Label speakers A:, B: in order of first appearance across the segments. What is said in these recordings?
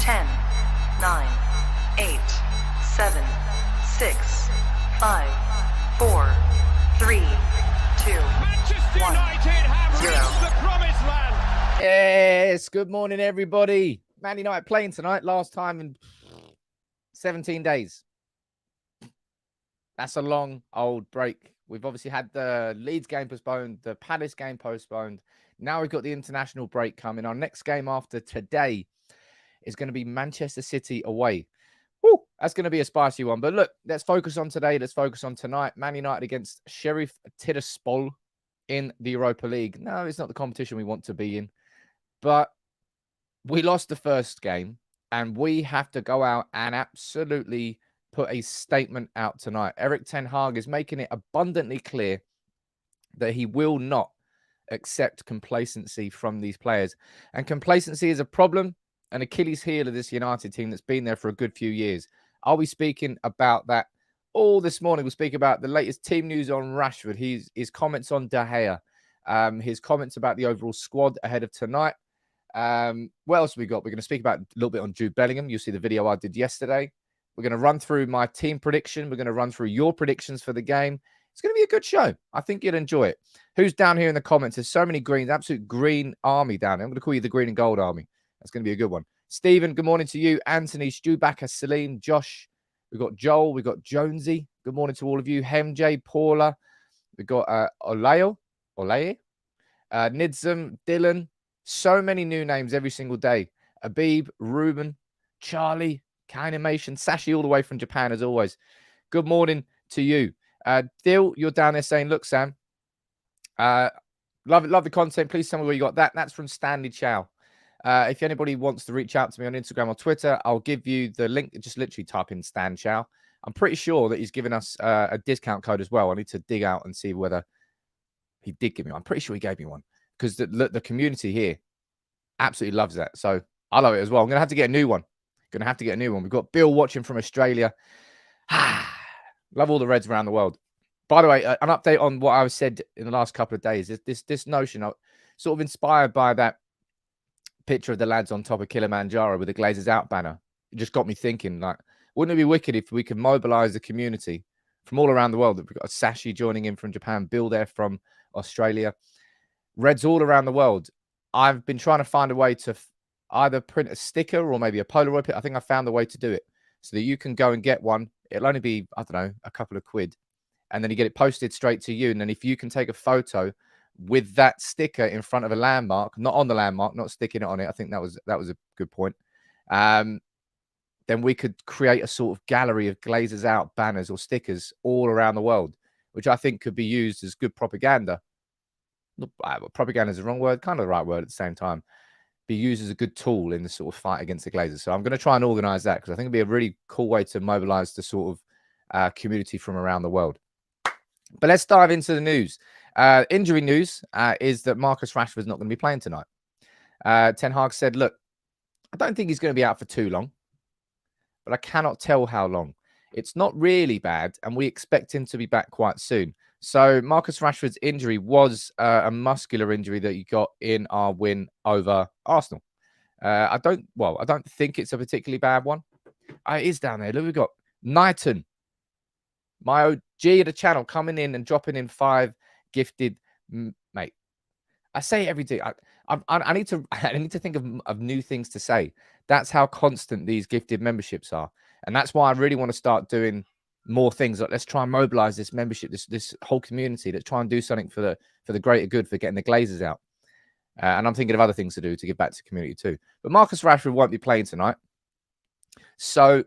A: 10, 9, 8, 7, 6, 5, 4, 3, 2,
B: Manchester
A: 1,
B: United have
A: 0.
B: reached the promised land.
C: Yes, good morning, everybody. Man United playing tonight, last time in 17 days. That's a long old break. We've obviously had the Leeds game postponed, the Palace game postponed. Now we've got the international break coming. Our next game after today is going to be Manchester City away. Woo, that's going to be a spicy one. But look, let's focus on today. Let's focus on tonight. Man United against Sheriff Tiraspol in the Europa League. No, it's not the competition we want to be in. But we lost the first game, and we have to go out and absolutely put a statement out tonight. Erik Ten Hag is making it abundantly clear that he will not accept complacency from these players. And complacency is a problem, an Achilles heel of this United team that's been there for a good few years. I'll be speaking about that all this morning. We'll speak about the latest team news on Rashford, his comments on De Gea, his comments about the overall squad ahead of tonight. What else have we got? We're going to speak about a little bit on Jude Bellingham. You'll see the video I did yesterday. We're going to run through my team prediction. We're going to run through your predictions for the game. It's going to be a good show. I think you'll enjoy it. Who's down here in the comments? There's so many greens, absolute green army down here. I'm going to call you the green and gold army. That's going to be a good one. Stephen, good morning to you. Anthony, Stu Backer, Salim, Josh. We've got Joel. We've got Jonesy. Good morning to all of you. Hemj, Paula. We've got Olaye, Nidzam, Dylan. So many new names every single day. Abib, Ruben, Charlie, Kainimation, Sashi, all the way from Japan as always. Good morning to you. Dil, you're down there saying, look, Sam, love the content. Please tell me where you got that. That's from Stanley Chow. If anybody wants to reach out to me on Instagram or Twitter, I'll give you the link. Just literally type in Stan Chow. I'm pretty sure that he's given us a discount code as well. I need to dig out and see whether he did give me one. I'm pretty sure he gave me one because the community here absolutely loves that. So I love it as well. I'm going to have to get a new one. We've got Bill watching from Australia. Love all the Reds around the world. By the way, an update on what I said in the last couple of days. This notion, sort of inspired by that picture of the lads on top of Kilimanjaro with the Glazers Out banner. It just got me thinking, like, wouldn't it be wicked if we could mobilize the community from all around the world? We've got Sashi joining in from Japan, Bill there from Australia, Reds all around the world. I've been trying to find a way to either print a sticker or maybe a Polaroid pic. I think I found a way to do it so that you can go and get one. It'll only be, I don't know, a couple of quid. And then you get it posted straight to you. And then if you can take a photo with that sticker in front of a landmark, not on the landmark, not sticking it on it. I think that was a good point. Then we could create a sort of gallery of Glazers Out banners or stickers all around the world, which I think could be used as good propaganda. Propaganda is the wrong word, kind of the right word at the same time. Be used as a good tool in the sort of fight against the Glazers. So I'm going to try and organize that because I think it'd be a really cool way to mobilize the sort of community from around the world. But let's dive into the news. Injury news is that Marcus Rashford is not going to be playing tonight. Ten Hag said, look, I don't think he's going to be out for too long, but I cannot tell how long. It's not really bad, and we expect him to be back quite soon. So Marcus Rashford's injury was a muscular injury that he got in our win over Arsenal. I don't think it's a particularly bad one. It is down there. Look, we've got Knighton, my OG of the channel, coming in and dropping in 5 gifted, mate. I say it every day. I need to think of new things to say. That's how constant these gifted memberships are, and that's why I really want to start doing more things. Like, let's try and mobilize this membership, this whole community. Let's try and do something for the greater good, for getting the Glazers out. And I'm thinking of other things to do to give back to the community too. But Marcus Rashford won't be playing tonight. So,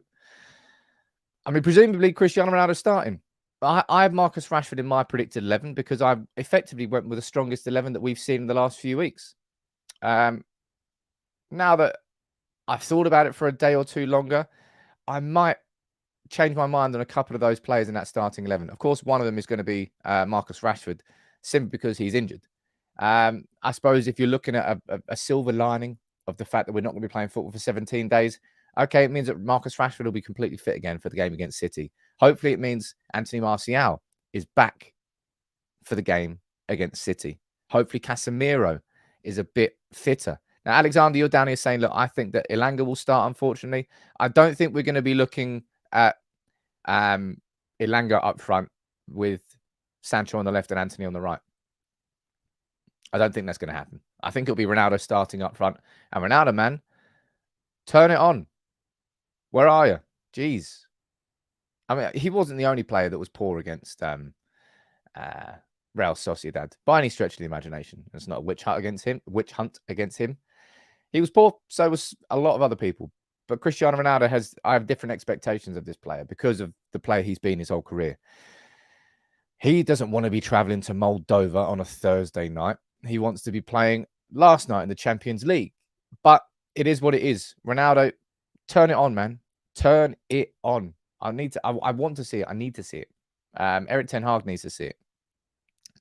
C: I mean, presumably Cristiano Ronaldo starting. I have Marcus Rashford in my predicted 11 because I effectively went with the strongest 11 that we've seen in the last few weeks. Now that I've thought about it for a day or two longer, I might change my mind on a couple of those players in that starting 11. Of course, one of them is going to be Marcus Rashford, simply because he's injured. I suppose if you're looking at a silver lining of the fact that we're not going to be playing football for 17 days, okay, it means that Marcus Rashford will be completely fit again for the game against City. Hopefully it means Anthony Martial is back for the game against City. Hopefully Casemiro is a bit fitter. Now, Alexander, you're down here saying, look, I think that Elanga will start, unfortunately. I don't think we're going to be looking at Elanga up front with Sancho on the left and Anthony on the right. I don't think that's going to happen. I think it'll be Ronaldo starting up front. And Ronaldo, man, turn it on. Where are you? Jeez. I mean, he wasn't the only player that was poor against Real Sociedad by any stretch of the imagination. It's not a witch hunt against him. He was poor, so was a lot of other people. But Cristiano Ronaldo I have different expectations of this player because of the player he's been his whole career. He doesn't want to be traveling to Moldova on a Thursday night. He wants to be playing last night in the Champions League. But it is what it is. Ronaldo, turn it on, man. Turn it on. I want to see it. I need to see it. Erik Ten Hag needs to see it.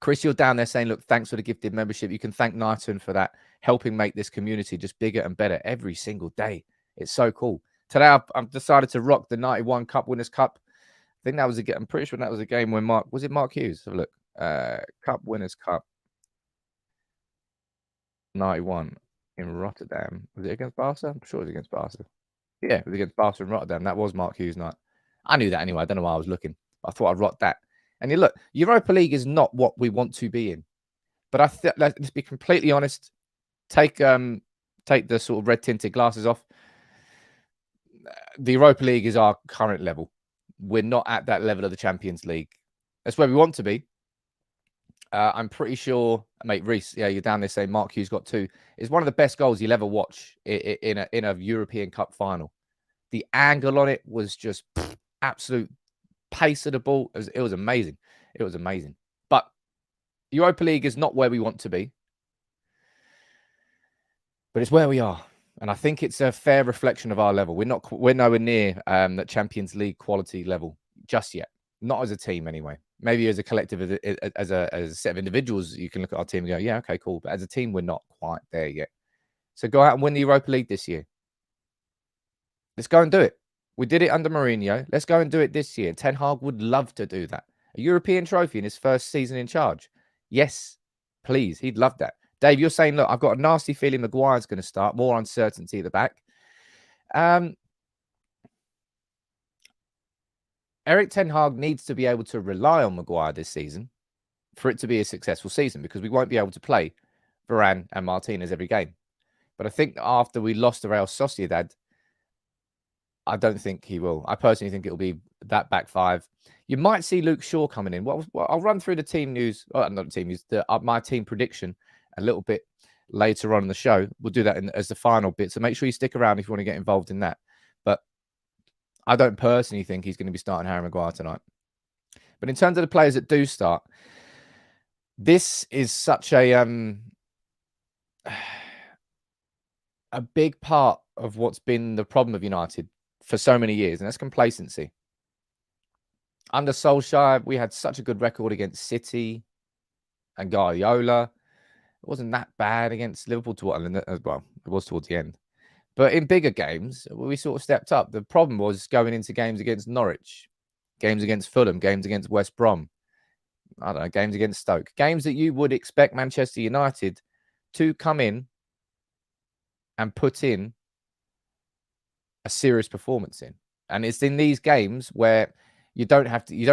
C: Chris, you're down there saying, look, thanks for the gifted membership. You can thank Nighton for that, helping make this community just bigger and better every single day. It's so cool. Today, I've decided to rock the 91 Cup Winners' Cup. I think that was I'm pretty sure that was a game when was it Mark Hughes? Have a look. Cup Winners' Cup 91 in Rotterdam. Was it against Barca? I'm sure it was against Barca. Yeah, it was against Barca in Rotterdam. That was Mark Hughes' night. I knew that anyway. I don't know why I was looking. I thought I'd rock that. And you look, Europa League is not what we want to be in. But let's be completely honest. Take the sort of red tinted glasses off. The Europa League is our current level. We're not at that level of the Champions League. That's where we want to be. I'm pretty sure, mate, Reese, yeah, you're down there saying Mark Hughes got 2. It's one of the best goals you'll ever watch in a European Cup final. The angle on it was just absolute pace of the ball. It was amazing. It was amazing. But Europa League is not where we want to be. But it's where we are. And I think it's a fair reflection of our level. We're nowhere near that Champions League quality level just yet. Not as a team, anyway. Maybe as a collective, as a set of individuals, you can look at our team and go, yeah, okay, cool. But as a team, we're not quite there yet. So go out and win the Europa League this year. Let's go and do it. We did it under Mourinho. Let's go and do it this year. Ten Hag would love to do that. A European trophy in his first season in charge. Yes, please. He'd love that. Dave, you're saying, look, I've got a nasty feeling Maguire's going to start. More uncertainty at the back. Erik Ten Hag needs to be able to rely on Maguire this season for it to be a successful season, because we won't be able to play Varane and Martinez every game. But I think after we lost to Real Sociedad, I don't think he will. I personally think it'll be that back 5. You might see Luke Shaw coming in. I'll run through the team news. Well, not the team news, my team prediction a little bit later on in the show. We'll do that as the final bit. So make sure you stick around if you want to get involved in that. But I don't personally think he's going to be starting Harry Maguire tonight. But in terms of the players that do start, this is such a big part of what's been the problem of United for so many years, and that's complacency. Under Solskjaer, we had such a good record against City and Guardiola. It wasn't that bad against Liverpool as well. It was towards the end. But in bigger games, we sort of stepped up. The problem was going into games against Norwich, games against Fulham, games against West Brom, I don't know, games against Stoke. Games that you would expect Manchester United to come in and put in a serious performance in. And it's in these games where you don't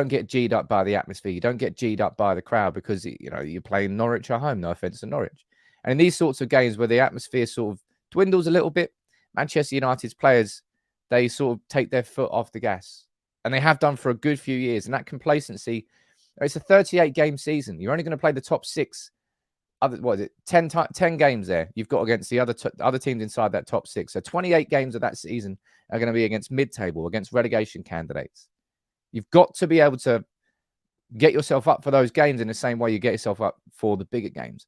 C: get G'd up by the atmosphere. You don't get G'd up by the crowd because, you're playing Norwich at home. No offense to Norwich. And in these sorts of games where the atmosphere sort of dwindles a little bit, Manchester United's players, they sort of take their foot off the gas. And they have done for a good few years. And that complacency, it's a 38-game season. You're only going to play the top 6. 10 games there you've got against the other teams inside that top 6. So 28 games of that season are going to be against mid-table, against relegation candidates. You've got to be able to get yourself up for those games in the same way you get yourself up for the bigger games.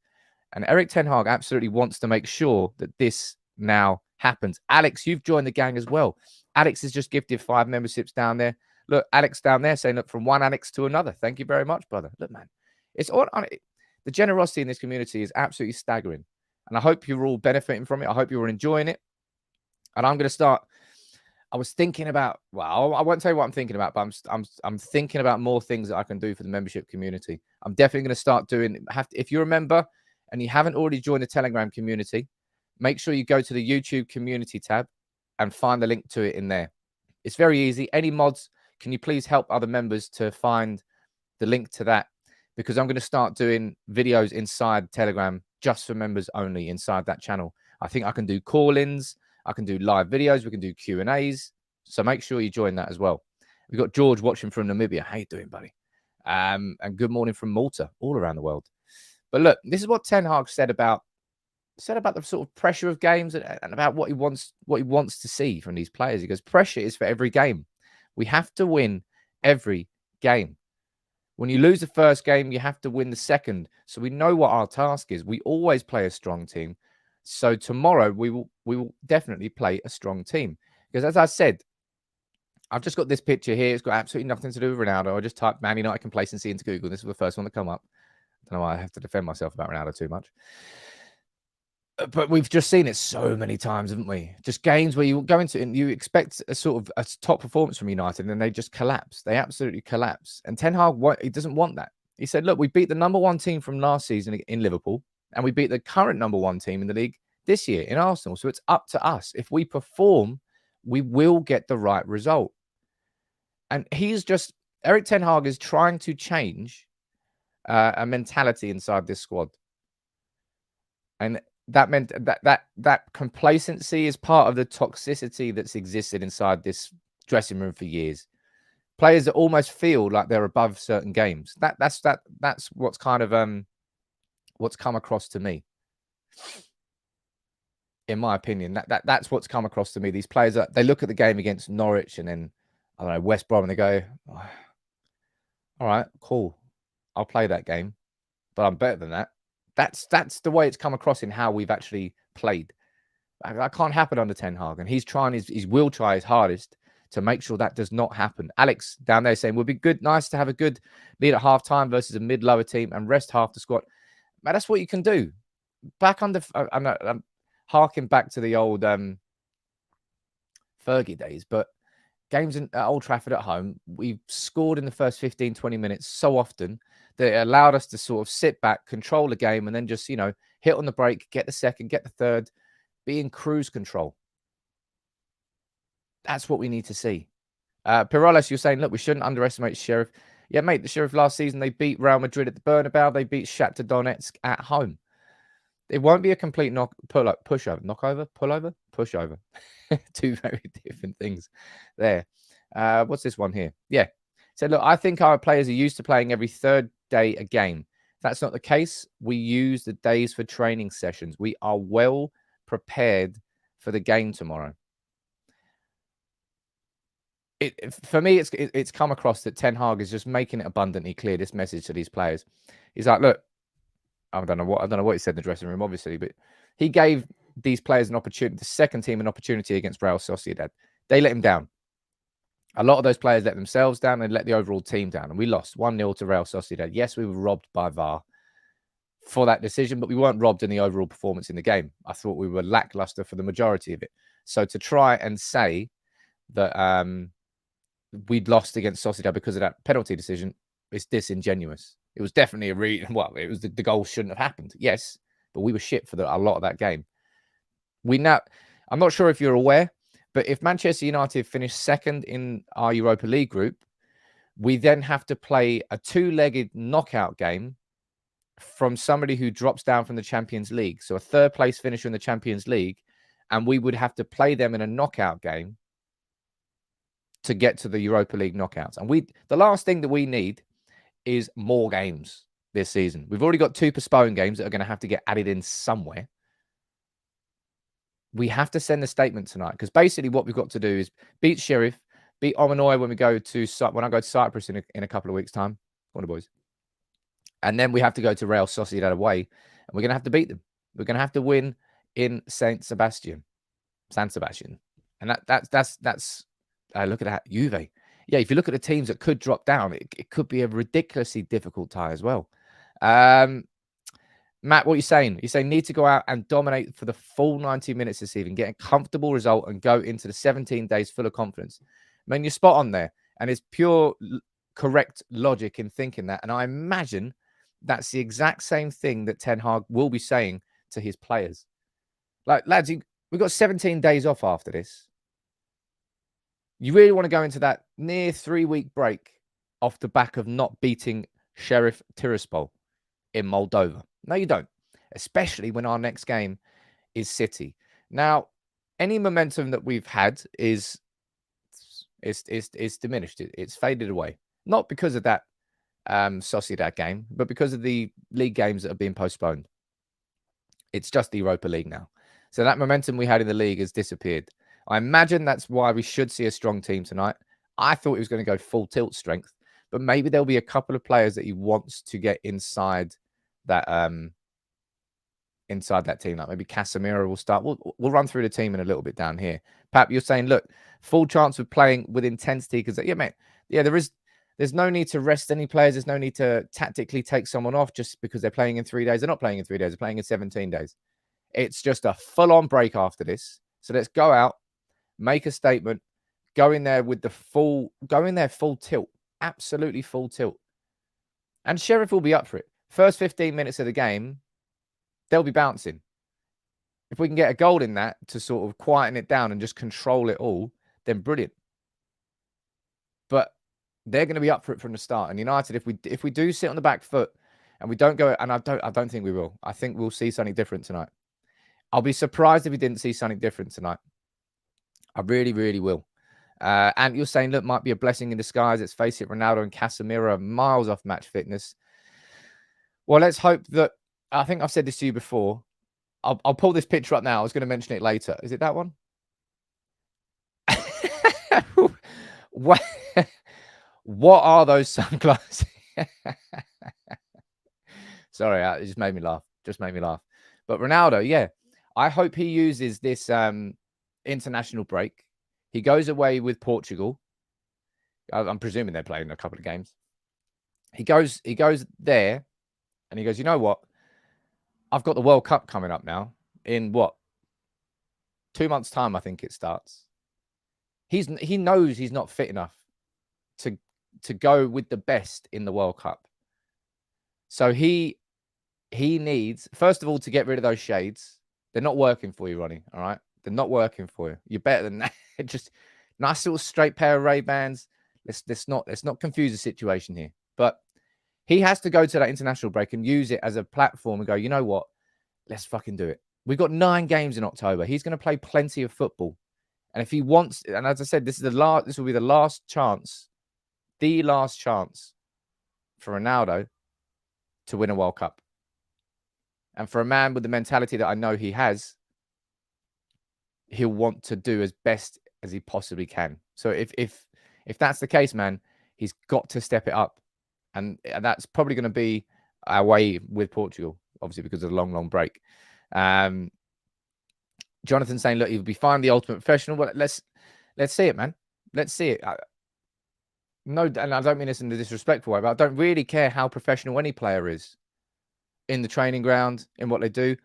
C: And Erik Ten Hag absolutely wants to make sure that this now happens. Alex, you've joined the gang as well. Alex has just gifted 5 memberships down there. Look, Alex down there saying, look, from one Alex to another. Thank you very much, brother. Look, man, it's all on it. The generosity in this community is absolutely staggering. And I hope you're all benefiting from it. I hope you're enjoying it. And I'm going to start. I was thinking about, well, I won't tell you what I'm thinking about, but I'm thinking about more things that I can do for the membership community. I'm definitely going to start doing, if you're a member and you haven't already joined the Telegram community, make sure you go to the YouTube community tab and find the link to it in there. It's very easy. Any mods, can you please help other members to find the link to that? Because I'm going to start doing videos inside Telegram just for members only inside that channel. I think I can do call-ins. I can do live videos. We can do Q&As. So make sure you join that as well. We've got George watching from Namibia. How you doing, buddy? And good morning from Malta, all around the world. But look, this is what Ten Hag said about the sort of pressure of games and about what he wants to see from these players. He goes, pressure is for every game. We have to win every game. When you lose the first game, you have to win the second. So we know what our task is. We always play a strong team. So tomorrow we will definitely play a strong team. Because as I said, I've just got this picture here. It's got absolutely nothing to do with Ronaldo. I just typed Man United complacency into Google. This was the first one to come up. I don't know why I have to defend myself about Ronaldo too much. But we've just seen it so many times, haven't we? Just games where you go into and you expect a sort of a top performance from United and then they just collapse. They absolutely collapse. And Ten Hag, he doesn't want that. He said, look, we beat the #1 team from last season in Liverpool and we beat the current #1 team in the league this year in Arsenal. So it's up to us. If we perform, we will get the right result. And Erik Ten Hag is trying to change a mentality inside this squad. And that meant that complacency is part of the toxicity that's existed inside this dressing room for years. Players that almost feel like they're above certain games. That's what's kind of what's come across to me. In my opinion, that's what's come across to me. These players, they look at the game against Norwich and then, I don't know, West Brom, and they go, oh, all right, cool. I'll play that game, but I'm better than that. That's the way it's come across in how we've actually played. That can't happen under Ten Hag, and he's trying he will try his hardest to make sure that does not happen. Alex down there saying, would be nice to have a good lead at half-time versus a mid-lower team and rest half the squad. Man, that's what you can do. Back under, I'm harking back to the old Fergie days, but games at Old Trafford at home, we've scored in the first 15, 20 minutes so often that it allowed us to sort of sit back, control the game, and then just, hit on the brake, get the second, get the third, be in cruise control. That's what we need to see. Pirolas, you're saying, look, we shouldn't underestimate Sheriff. Yeah, mate, the Sheriff last season, they beat Real Madrid at the Bernabeu. They beat Shakhtar Donetsk at home. It won't be a complete pushover. Two very different things there. What's this one here? Yeah. Said, look, I think our players are used to playing every third day a game. If that's not the case, we use the days for training sessions. We are well prepared for the game tomorrow. For me, it's come across that Ten Hag is just making it abundantly clear, this message to these players. He's like, look, I don't know what he said in the dressing room, obviously, but he gave these players an opportunity, the second team an opportunity against Real Sociedad. They let him down. A lot of those players let themselves down and let the overall team down. And we lost 1-0 to Real Sociedad. Yes, we were robbed by VAR for that decision, but we weren't robbed in the overall performance in the game. I thought we were lackluster for the majority of it. So to try and say that we'd lost against Sociedad because of that penalty decision is disingenuous. It was definitely it was the goal shouldn't have happened. Yes, but we were shit for a lot of that game. I'm not sure if you're aware, but if Manchester United finish second in our Europa League group, we then have to play a 2-legged knockout game from somebody who drops down from the Champions League. So a third place finisher in the Champions League, and we would have to play them in a knockout game to get to the Europa League knockouts. And the last thing that we need is more games this season. We've already got 2 postponed games that are going to have to get added in somewhere. We have to send a statement tonight, because basically what we've got to do is beat Sheriff, beat Omanoy when I go to Cyprus in a couple of weeks' time. Come on, the boys. And then we have to go to Real Sociedad away, and we're going to have to beat them. We're going to have to win in San Sebastian. And that's look at that, Juve. Yeah, if you look at the teams that could drop down, it could be a ridiculously difficult tie as well. Matt, what are you saying? You're saying need to go out and dominate for the full 90 minutes this evening, get a comfortable result and go into the 17 days full of confidence. I mean, you're spot on there. And it's pure correct logic in thinking that. And I imagine that's the exact same thing that Ten Hag will be saying to his players. Like, lads, we've got 17 days off after this. You really want to go into that near 3-week break off the back of not beating Sheriff Tiraspol in Moldova? No, you don't. Especially when our next game is City. Now, any momentum that we've had is diminished. It's faded away. Not because of that Sociedad game, but because of the league games that have been postponed. It's just the Europa League now. So that momentum we had in the league has disappeared. I imagine that's why we should see a strong team tonight. I thought he was going to go full tilt strength, but maybe there'll be a couple of players that he wants to get inside that team. Like maybe Casemiro will start. We'll run through the team in a little bit down here. Pap, you're saying, look, full chance of playing with intensity because, yeah, mate, yeah, there's no need to rest any players. There's no need to tactically take someone off just because they're playing in 3 days. They're not playing in 3 days. They're playing in 17 days. It's just a full-on break after this. So let's go out, make a statement, go in there full tilt, absolutely full tilt. And Sheriff will be up for it. First 15 minutes of the game, they'll be bouncing. If we can get a goal in that to sort of quieten it down and just control it all, then brilliant. But they're going to be up for it from the start. And United, if we do sit on the back foot and we don't go, and I don't think we will. I think we'll see something different tonight. I'll be surprised if we didn't see something different tonight. I really, really will. And you're saying, look, might be a blessing in disguise. Let's face it, Ronaldo and Casemiro are miles off match fitness. Well, let's hope that, I think I've said this to you before. I'll pull this picture up now. I was going to mention it later. Is it that one? What are those sunglasses? Sorry, it just made me laugh. But Ronaldo, yeah, I hope he uses this international break. He goes away with Portugal. I'm presuming they're playing a couple of games. He goes there, and he goes, you know what? I've got the World Cup coming up now in 2 months' time, I think it starts. He knows he's not fit enough to go with the best in the World Cup. So he needs, first of all, to get rid of those shades. They're not working for you, Ronnie. All right, they're not working for you. You're better than that. Just nice little straight pair of Ray-Bans. Let's not confuse the situation here. But he has to go to that international break and use it as a platform and go, you know what? Let's fucking do it. We've got 9 games in October. He's going to play plenty of football. And if he wants, and as I said, this will be the last chance for Ronaldo to win a World Cup. And for a man with the mentality that I know he has, he'll want to do as best as he possibly can. So if that's the case, man, he's got to step it up. And that's probably going to be away with Portugal, obviously, because of the long break. Jonathan saying, look, he'll be fine, the ultimate professional. But let's see it, man. Let's see it. No, and I don't mean this in a disrespectful way, but I don't really care how professional any player is in the training ground, in what they do.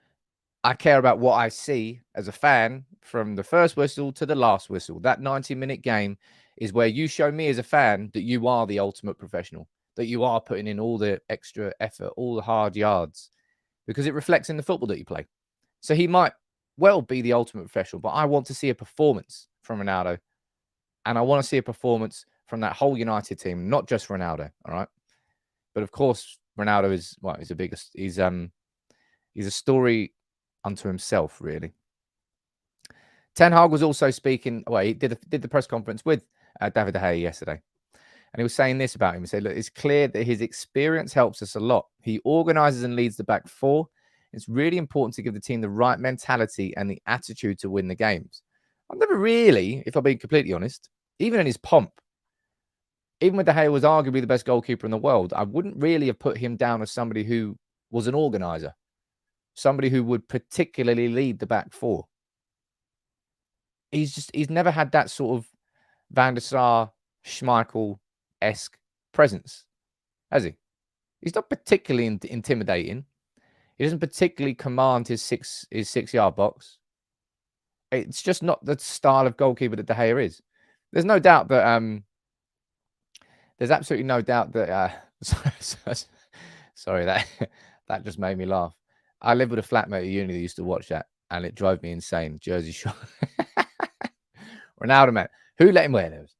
C: I care about what I see as a fan from the first whistle to the last whistle. That 90-minute game is where you show me as a fan that you are the ultimate professional, that you are putting in all the extra effort, all the hard yards, because it reflects in the football that you play. So he might well be the ultimate professional, but I want to see a performance from Ronaldo, and I want to see a performance from that whole United team, not just Ronaldo, all right? But of course, Ronaldo is he's the biggest. He's a story unto himself, really. Ten Hag was also speaking. Well, he did the press conference with David De Gea yesterday, and he was saying this about him. He said, "Look, it's clear that his experience helps us a lot. He organises and leads the back four. It's really important to give the team the right mentality and the attitude to win the games." I've never really, if I'm being completely honest, even in his pomp, even when De Gea was arguably the best goalkeeper in the world, I wouldn't really have put him down as somebody who was an organizer, somebody who would particularly lead the back four. He's never had that sort of Van der Sar, Schmeichel-esque presence, has he? He's not particularly intimidating. He doesn't particularly command his 6-yard box. It's just not the style of goalkeeper that De Gea is. There's no doubt that there's absolutely no doubt that sorry, that just made me laugh. I lived with a flatmate at uni that used to watch that. and it drove me insane. Jersey Shore. Ronaldo, man. Who let him wear those?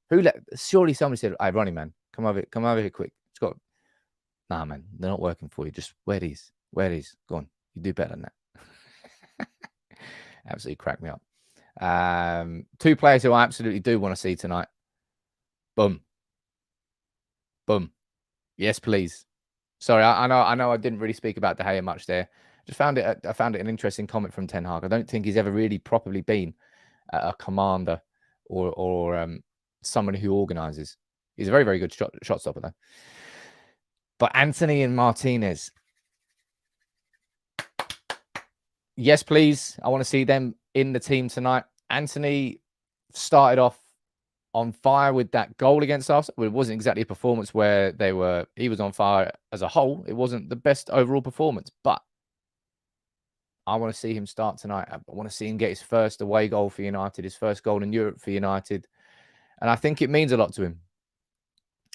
C: Surely somebody said, "Hey, Ronnie, man, come over here quick." It's got. Nah, man, they're not working for you. Just wear these. Wear these. Go on. You do better than that. Absolutely cracked me up. 2 players who I absolutely do want to see tonight. Boom. Boom. Yes, please. Sorry, I know I didn't really speak about De Gea much there. I found it an interesting comment from Ten Hag. I don't think he's ever really properly been a commander or someone who organizes. He's a very, very good shot stopper, though. But Anthony and Martinez. Yes, please. I want to see them in the team tonight. Anthony started off on fire with that goal against us. Well, it wasn't exactly a performance where he was on fire as a whole. It wasn't the best overall performance, but I want to see him start tonight. I want to see him get his first away goal for United, his first goal in Europe for United. And I think it means a lot to him.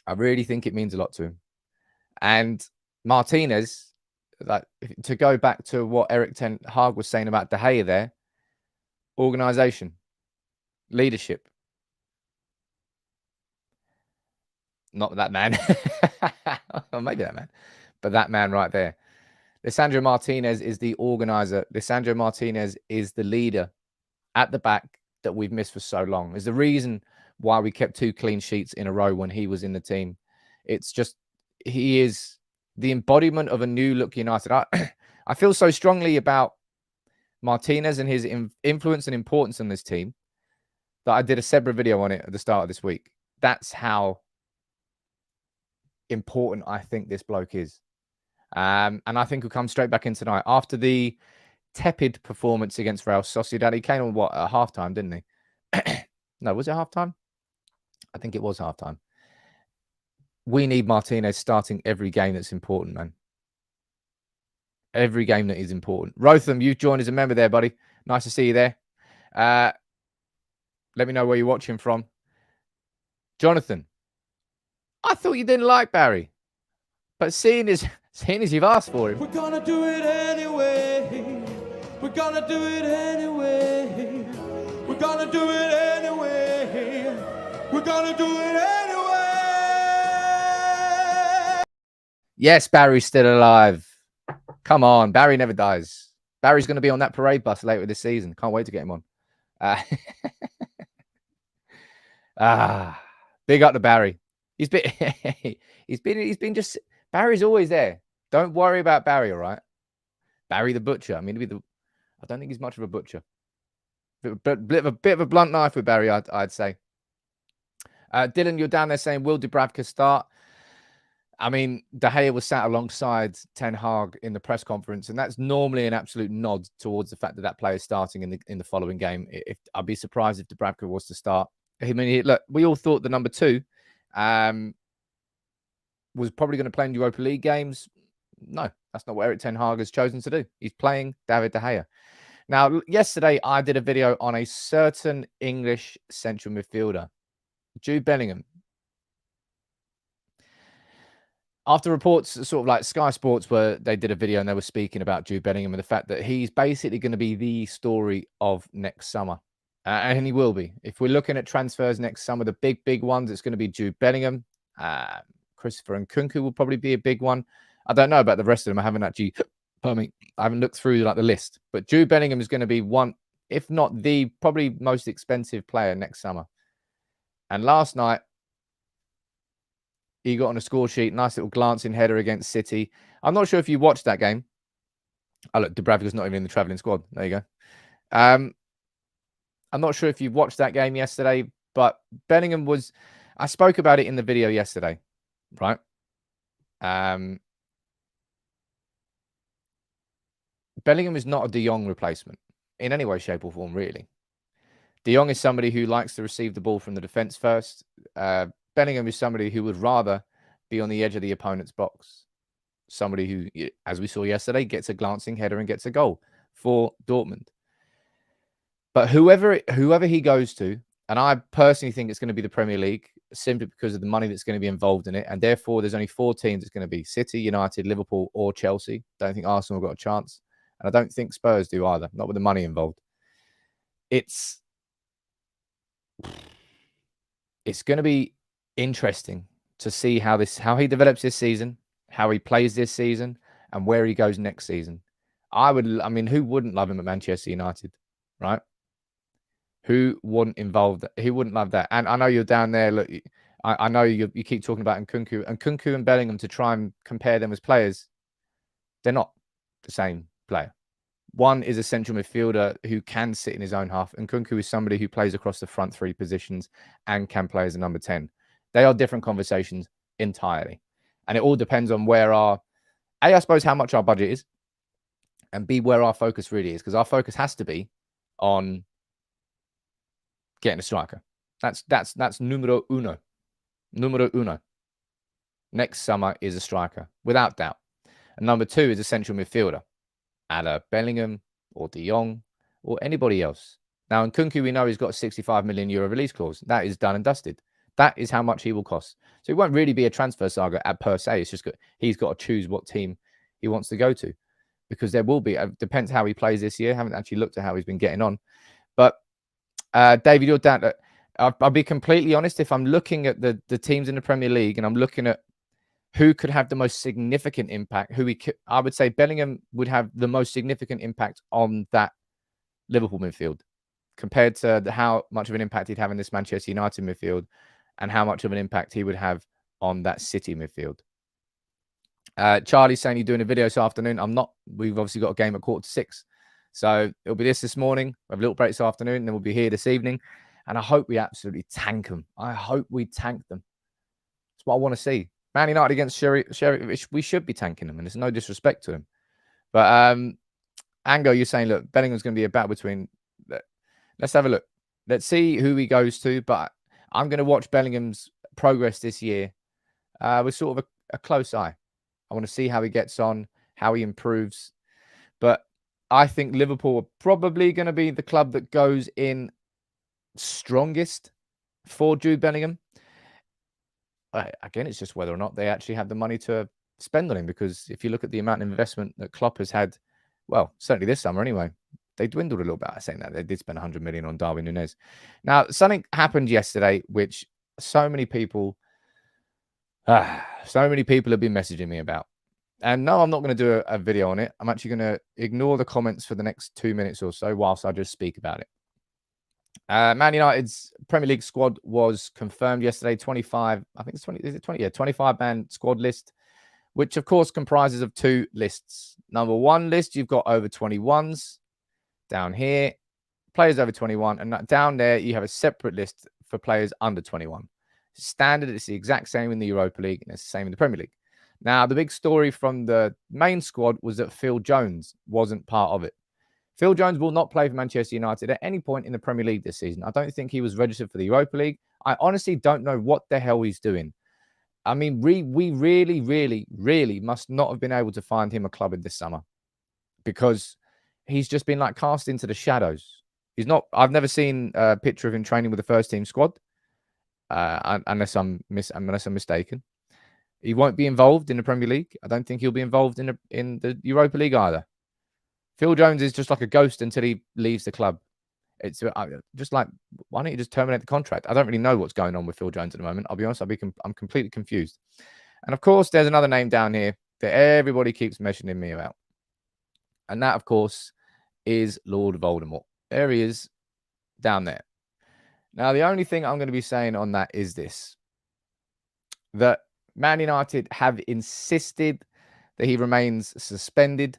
C: I really think it means a lot to him. And Martinez, like, to go back to what Erik Ten Hag was saying about De Gea there, organization, leadership. Not that man. Or maybe that man. But that man right there. Lisandro Martinez is the organizer. Lisandro Martinez is the leader at the back that we've missed for so long. Is the reason why we kept 2 clean sheets in a row when he was in the team. It's just, he is the embodiment of a new look United. I feel so strongly about Martinez and his influence and importance in this team that I did a separate video on it at the start of this week. That's how important I think this bloke is. And I think he'll come straight back in tonight. After the tepid performance against Real Sociedad, he came on, at halftime, didn't he? No, was it halftime? I think it was halftime. We need Martinez starting every game that's important, man. Every game that is important. Rotham, you've joined as a member there, buddy. Nice to see you there. Let me know where you're watching from. Jonathan, I thought you didn't like Barry. But seeing as you've asked for him.
D: We're gonna do it anyway. We're gonna do it anyway. We're gonna do it anyway. We're gonna do it anyway.
C: Yes, Barry's still alive. Come on, Barry never dies. Barry's going to be on that parade bus later this season. Can't wait to get him on. Big up to Barry. He's been just. Barry's always there. Don't worry about Barry, all right? Barry the butcher. I mean, I don't think he's much of a butcher. But bit of a blunt knife with Barry, I'd say. Dylan, you're down there saying, will Dubravka start? I mean, De Gea was sat alongside Ten Hag in the press conference, and that's normally an absolute nod towards the fact that that player is starting in the following game. I'd be surprised if Dubravka was to start. I mean, look, we all thought the number 2 was probably going to play in Europa League games. No, that's not what Erik Ten Hag has chosen to do. He's playing David De Gea. Now, yesterday, I did a video on a certain English central midfielder, Jude Bellingham. After reports, sort of like Sky Sports, where they did a video and they were speaking about Jude Bellingham and the fact that he's basically going to be the story of next summer. And he will be. If we're looking at transfers next summer, the big ones, it's going to be Jude Bellingham. Christopher Nkunku will probably be a big one. I don't know about the rest of them. I haven't actually, I haven't looked through like the list. But Jude Bellingham is going to be one, if not the probably most expensive player next summer. And last night, he got on a score sheet, nice little glancing header against City. I'm not sure if you watched that game. Oh, look, Dubravka's not even in the travelling squad. There you go. I'm not sure if you watched that game yesterday, but Bellingham was... I spoke about it in the video yesterday, right? Bellingham is not a De Jong replacement in any way, shape or form, really. De Jong is somebody who likes to receive the ball from the defence first. Bellingham is somebody who would rather be on the edge of the opponent's box. Somebody who, as we saw yesterday, gets a glancing header and gets a goal for Dortmund. But whoever he goes to, and I personally think it's going to be the Premier League, simply because of the money that's going to be involved in it. And therefore, there's only 4 teams. It's going to be City, United, Liverpool, or Chelsea. Don't think Arsenal got a chance. And I don't think Spurs do either, not with the money involved. It's going to be interesting to see how he develops this season, how he plays this season, and where he goes next season. I mean, who wouldn't love him at Manchester United, right? Who wouldn't love that? And I know you're down there. Look, I know you keep talking about Nkunku and Bellingham to try and compare them as players. They're not the same player. One is a central midfielder who can sit in his own half. Nkunku is somebody who plays across the front three positions and can play as a number 10. They are different conversations entirely. And it all depends on where I suppose, how much our budget is, and B, where our focus really is. Because our focus has to be on getting a striker. That's numero uno. Numero uno. Next summer is a striker, without doubt. And number 2 is a central midfielder, a la Bellingham or De Jong or anybody else. Now, in Nkunku, we know he's got a €65 million release clause. That is done and dusted. That is how much he will cost. So it won't really be a transfer saga per se. It's just he's got to choose what team he wants to go to, because there will be. It depends how he plays this year. I haven't actually looked at how he's been getting on. But David, you're down. I'll be completely honest. If I'm looking at the teams in the Premier League and I'm looking at who could have the most significant impact, I would say Bellingham would have the most significant impact on that Liverpool midfield compared to how much of an impact he'd have in this Manchester United midfield and how much of an impact he would have on that City midfield. Charlie's saying you're doing a video this afternoon. I'm not. We've obviously got a game at 5:45. So it'll be this morning. We have a little break this afternoon, and then we'll be here this evening. And I hope we absolutely tank them. I hope we tank them. That's what I want to see. Man United against Sheriff, we should be tanking them, and there's no disrespect to them. But Ango, you're saying, look, Bellingham's going to be a battle between. Let's have a look. Let's see who he goes to. But I'm going to watch Bellingham's progress this year with sort of a close eye. I want to see how he gets on, how he improves. But I think Liverpool are probably going to be the club that goes in strongest for Jude Bellingham. Again, it's just whether or not they actually have the money to spend on him, because if you look at the amount of investment that Klopp has had, well, certainly this summer anyway, they dwindled a little bit. I'm saying that they did spend 100 million on Darwin Núñez. Now, something happened yesterday, which so many people have been messaging me about. And no, I'm not going to do a video on it. I'm actually going to ignore the comments for the next 2 minutes or so whilst I just speak about it. Man United's Premier League squad was confirmed yesterday. 25, I think it's 20. Is it 20? Yeah, 25-man squad list, which of course comprises of 2 lists. Number 1 list, you've got over 21s down here, players over 21, and down there you have a separate list for players under 21. Standard, it's the exact same in the Europa League, and it's the same in the Premier League. Now, the big story from the main squad was that Phil Jones wasn't part of it. Phil Jones will not play for Manchester United at any point in the Premier League this season. I don't think he was registered for the Europa League. I honestly don't know what the hell he's doing. I mean, we really, really, really must not have been able to find him a club in this summer, because he's just been like cast into the shadows. He's not. I've never seen a picture of him training with the first team squad, unless I'm mistaken. He won't be involved in the Premier League. I don't think he'll be involved in the Europa League either. Phil Jones is just like a ghost until he leaves the club. It's just like, why don't you just terminate the contract? I don't really know what's going on with Phil Jones at the moment. I'll be honest, I'm completely confused. And of course, there's another name down here that everybody keeps mentioning me about. And that, of course, is Lord Voldemort. There he is down there. Now, the only thing I'm going to be saying on that is this: that Man United have insisted that he remains suspended,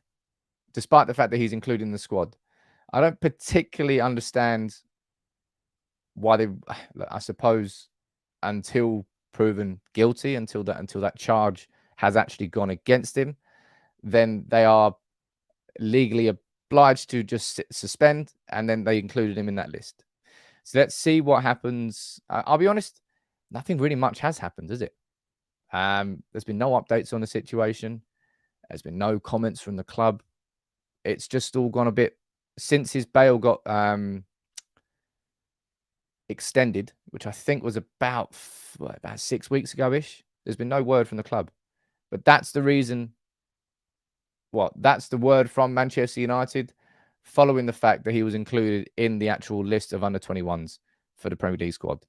C: despite the fact that he's included in the squad. I don't particularly understand why I suppose, until proven guilty, until that charge has actually gone against him, then they are legally obliged to just suspend, and then they included him in that list. So let's see what happens. I'll be honest, nothing really much has happened, has it? There's been no updates on the situation. There's been no comments from the club. It's just all gone a bit since his bail got extended, which I think was about 6 weeks ago-ish. There's been no word from the club. But that's the reason That's the word from Manchester United, following the fact that he was included in the actual list of under-21s for the Premier League squad.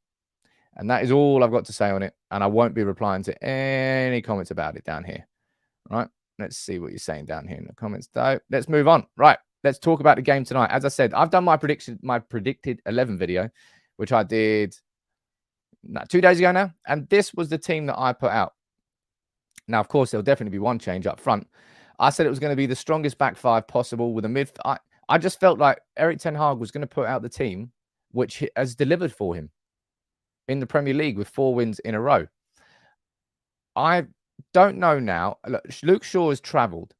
C: And that is all I've got to say on it. And I won't be replying to any comments about it down here. Right? Let's see what you're saying down here in the comments, though. Let's move on. Right. Let's talk about the game tonight. As I said, I've done my predicted 11 video, which I did 2 days ago now. And this was the team that I put out. Now, of course, there'll definitely be one change up front. I said it was going to be the strongest back five possible with a mid. I just felt like Erik Ten Hag was going to put out the team which has delivered for him in the Premier League with 4 wins in a row. I don't know now. Look, Luke Shaw has travelled.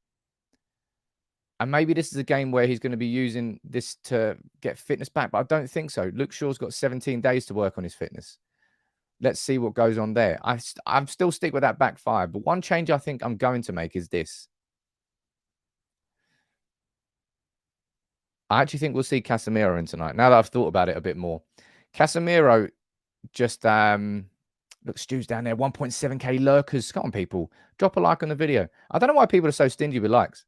C: And maybe this is a game where he's going to be using this to get fitness back, but I don't think so. Luke Shaw's got 17 days to work on his fitness. Let's see what goes on there. I'm still stick with that back five, but one change I think I'm going to make is this. I actually think we'll see Casemiro in tonight. Now that I've thought about it a bit more. Casemiro just, look, Stu's down there, 1.7k lurkers. Come on, people. Drop a like on the video. I don't know why people are so stingy with likes.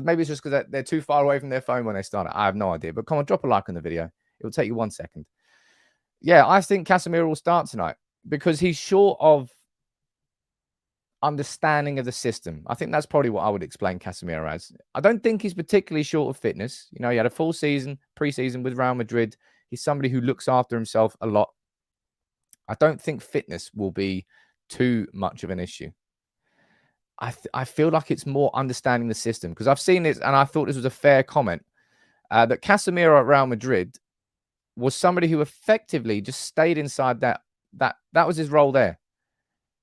C: Maybe it's just because they're too far away from their phone when they start it. I have no idea. But come on, drop a like on the video. It will take you 1 second. Yeah, I think Casemiro will start tonight because he's short of understanding of the system. I think that's probably what I would explain Casemiro as. I don't think he's particularly short of fitness. You know, he had a full season, pre-season with Real Madrid. He's somebody who looks after himself a lot. I don't think fitness will be too much of an issue. I feel like it's more understanding the system because I've seen this and I thought this was a fair comment that Casemiro at Real Madrid was somebody who effectively just stayed inside that was his role there.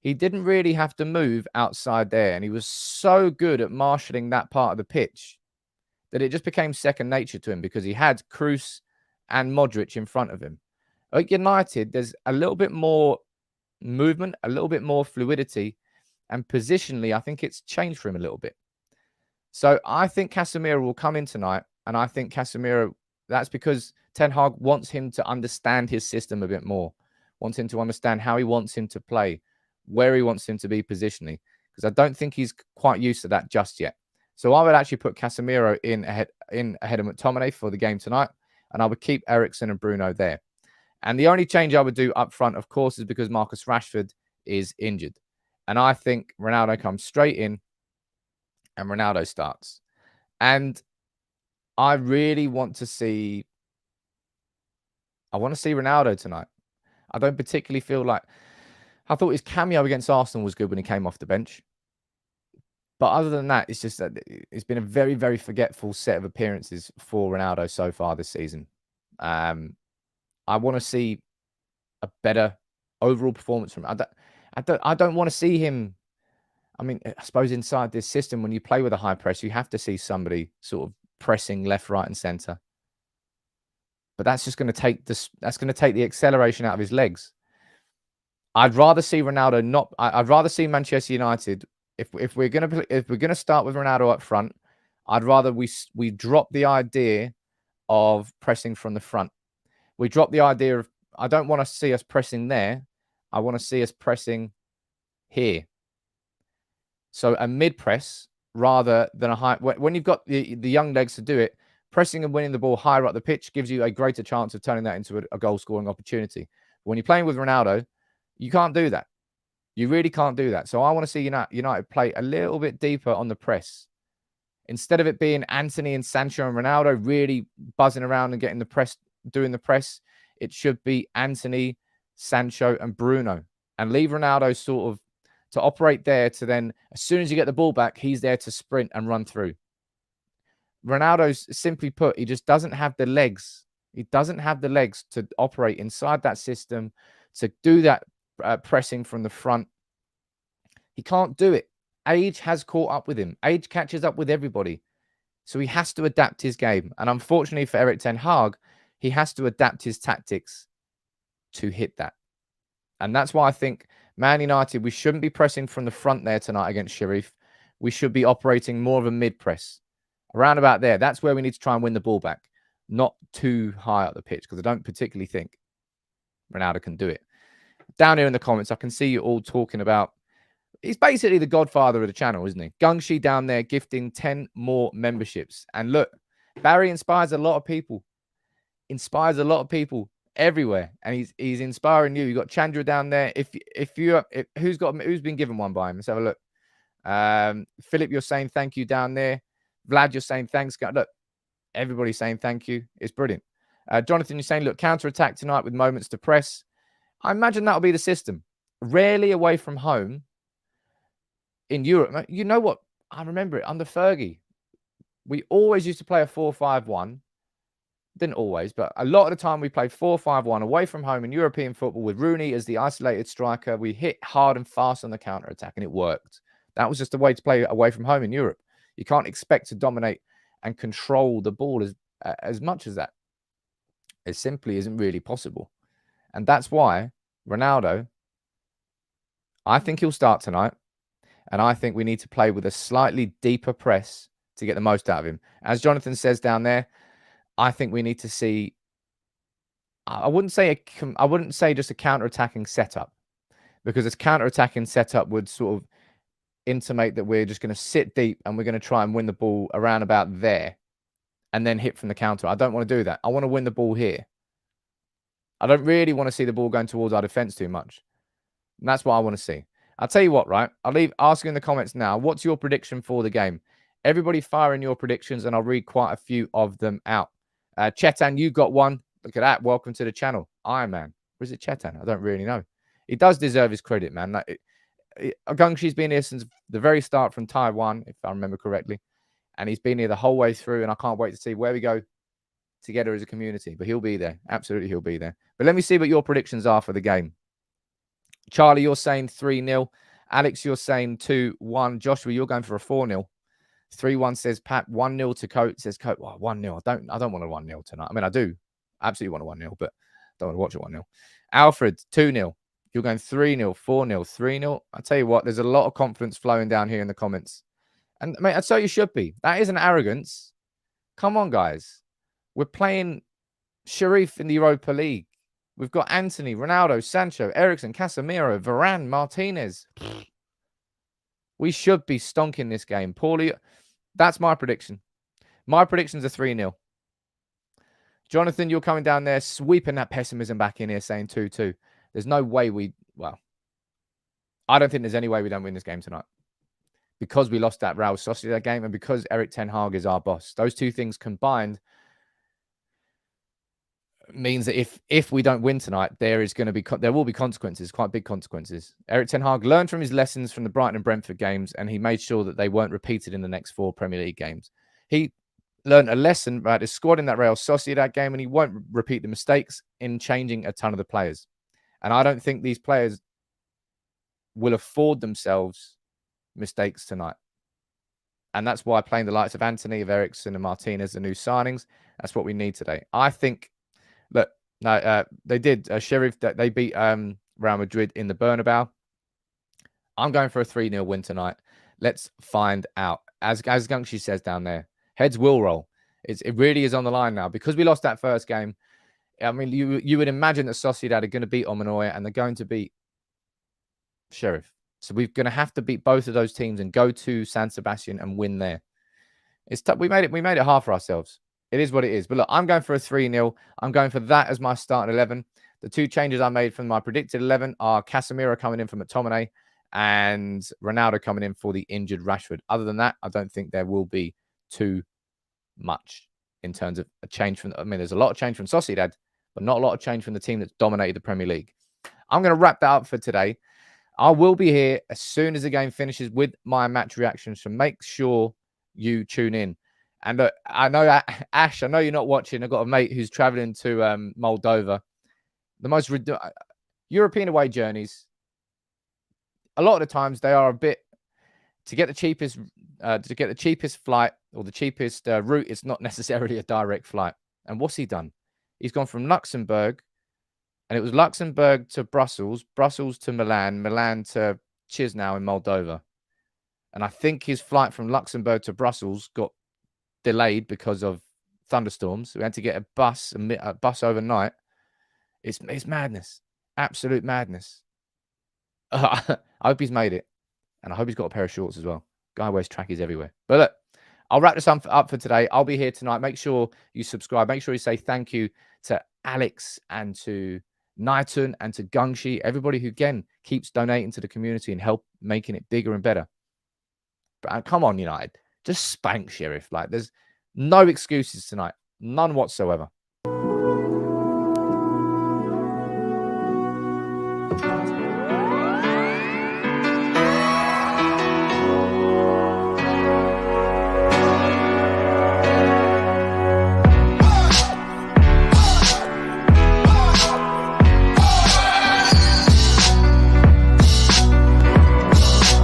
C: He didn't really have to move outside there, and he was so good at marshalling that part of the pitch that it just became second nature to him because he had Kroos and Modric in front of him. At United, there's a little bit more movement, a little bit more fluidity, and positionally, I think it's changed for him a little bit. So I think Casemiro will come in tonight, and I think Casemiro, that's because Ten Hag wants him to understand his system a bit more, wants him to understand how he wants him to play, where he wants him to be positionally, because I don't think he's quite used to that just yet. So I would actually put Casemiro in ahead of McTominay for the game tonight, and I would keep Eriksen and Bruno there. And the only change I would do up front, of course, is because Marcus Rashford is injured. And I think Ronaldo comes straight in and Ronaldo starts. And I really want to see... I want to see Ronaldo tonight. I don't particularly feel like... I thought his cameo against Arsenal was good when he came off the bench. But other than that, it's just that it's been a very, very forgetful set of appearances for Ronaldo so far this season. I want to see a better overall performance from him. I don't want to see him. I mean, I suppose inside this system, when you play with a high press, you have to see somebody sort of pressing left, right, and centre. But that's just going to take this. That's going to take the acceleration out of his legs. I'd rather see Ronaldo not. I'd rather see Manchester United. If we're gonna start with Ronaldo up front, I'd rather we drop the idea of pressing from the front. We drop the idea of, I don't want to see us pressing there. I want to see us pressing here. So a mid press rather than a high. When you've got the young legs to do it, pressing and winning the ball higher up the pitch gives you a greater chance of turning that into a goal scoring opportunity. When you're playing with Ronaldo, you can't do that. You really can't do that. So I want to see United play a little bit deeper on the press. Instead of it being Anthony and Sancho and Ronaldo really buzzing around and getting the press, doing the press, it should be Anthony, Sancho and Bruno. And leave Ronaldo sort of to operate there to then, as soon as you get the ball back, he's there to sprint and run through. Ronaldo's, simply put, he just doesn't have the legs. He doesn't have the legs to operate inside that system, to do that pressing from the front. He can't do it. Age has caught up with him. Age catches up with everybody. So he has to adapt his game. And unfortunately for Erik Ten Hag, he has to adapt his tactics to hit that. And that's why I think Man United, we shouldn't be pressing from the front there tonight against Sheriff. We should be operating more of a mid-press. Around about there. That's where we need to try and win the ball back. Not too high up the pitch, because I don't particularly think Ronaldo can do it. Down here in the comments, I can see you all talking about He's basically the godfather of the channel, isn't he? Gungshi down there gifting 10 more memberships. And look, Barry inspires a lot of people. Inspires a lot of people everywhere. And he's inspiring you. You got Chandra down there. Who's been given one by him? Let's have a look. Philip, you're saying thank you down there. Vlad, you're saying thanks. Look, everybody's saying thank you. It's brilliant. Jonathan, you're saying, look, counter-attack tonight with moments to press. I imagine that'll be the system. Rarely away from home in Europe. You know what? I remember it under Fergie. We always used to play a 4-5-1. Didn't always, but a lot of the time we played 4-5-1 away from home in European football with Rooney as the isolated striker. We hit hard and fast on the counter-attack, and it worked. That was just the way to play away from home in Europe. You can't expect to dominate and control the ball as much as that. It simply isn't really possible. And that's why Ronaldo, I think he'll start tonight. And I think we need to play with a slightly deeper press to get the most out of him. As Jonathan says down there, I think we need to see, I wouldn't say just a counter-attacking setup, because this counter-attacking setup would sort of intimate that we're just going to sit deep and we're going to try and win the ball around about there and then hit from the counter. I don't want to do that. I want to win the ball here. I don't really want to see the ball going towards our defense too much. And that's what I want to see. I'll tell you what, right? I'll leave asking in the comments now. What's your prediction for the game? Everybody fire in your predictions and I'll read quite a few of them out. Chetan, you got one. Look at that. Welcome to the channel. Iron Man. Or is it Chetan? I don't really know. He does deserve his credit, man. Gungshi's been here since the very start from Taiwan, if I remember correctly. And he's been here the whole way through. And I can't wait to see where we go together as a community. But he'll be there. Absolutely, he'll be there. But let me see what your predictions are for the game. Charlie, you're saying 3-0. Alex, you're saying 2-1. Joshua, you're going for a 4-0. 3-1 says Pat. 1-0 to Coat says Coat. Well, 1-0. I don't want a 1-0 tonight. I mean, I do. Absolutely want a 1-0, but I don't want to watch a 1-0. Alfred, 2-0. You're going 3-0, 4-0, 3-0. I tell you what, there's a lot of confidence flowing down here in the comments. And mate, that's so you should be. That isn't arrogance. Come on, guys. We're playing Sheriff in the Europa League. We've got Anthony, Ronaldo, Sancho, Eriksen, Casemiro, Varane, Martinez. We should be stonking this game. Paulie, that's my prediction. My predictions are 3-0. Jonathan, you're coming down there, sweeping that pessimism back in here, saying 2-2. There's no way I don't think there's any way we don't win this game tonight. Because we lost that Real Sociedad game and because Erik Ten Hag is our boss. Those two things combined means that if we don't win tonight, there will be consequences, quite big consequences. Erik Ten Hag learned from his lessons from the Brighton and Brentford games, and he made sure that they weren't repeated in the next 4 Premier League games. He learned a lesson about his squad in that Real Sociedad game, and he won't repeat the mistakes in changing a ton of the players. And I don't think these players will afford themselves mistakes tonight. And that's why playing the likes of Anthony, of Eriksen and Martinez, the new signings, that's what we need today. I think, look, no, they did. Sheriff, they beat Real Madrid in the Bernabeu. I'm going for a 3-0 win tonight. Let's find out. As Gungshi says down there, heads will roll. It really is on the line now. Because we lost that first game, I mean, you would imagine that Sociedad are going to beat Omanoia and they're going to beat Sheriff. So we're going to have to beat both of those teams and go to San Sebastian and win there. It's tough. We made it hard for ourselves. It is what it is. But look, I'm going for a 3-0. I'm going for that as my starting 11. The 2 changes I made from my predicted 11 are Casemiro coming in for McTominay and Ronaldo coming in for the injured Rashford. Other than that, I don't think there will be too much in terms of a change from. I mean, there's a lot of change from Sociedad, but not a lot of change from the team that's dominated the Premier League. I'm going to wrap that up for today. I will be here as soon as the game finishes with my match reactions, so make sure you tune in. And look, I know, Ash, I know you're not watching. I've got a mate who's traveling to Moldova. The most European away journeys, a lot of the times they are a bit, to get the cheapest flight or the cheapest route, it's not necessarily a direct flight. And what's he done? He's gone from Luxembourg, and it was Luxembourg to Brussels, Brussels to Milan, Milan to Chisinau in Moldova. And I think his flight from Luxembourg to Brussels got delayed because of thunderstorms. We had to get a bus overnight. It's madness. Absolute madness. I hope he's made it. And I hope he's got a pair of shorts as well. Guy wears trackies everywhere. But look, I'll wrap this up for today. I'll be here tonight. Make sure you subscribe. Make sure you say thank you to Alex and to Naitun and to Gungshi, everybody who, again, keeps donating to the community and help making it bigger and better. But come on, United. Just spank Sheriff. Like, there's no excuses tonight. None whatsoever.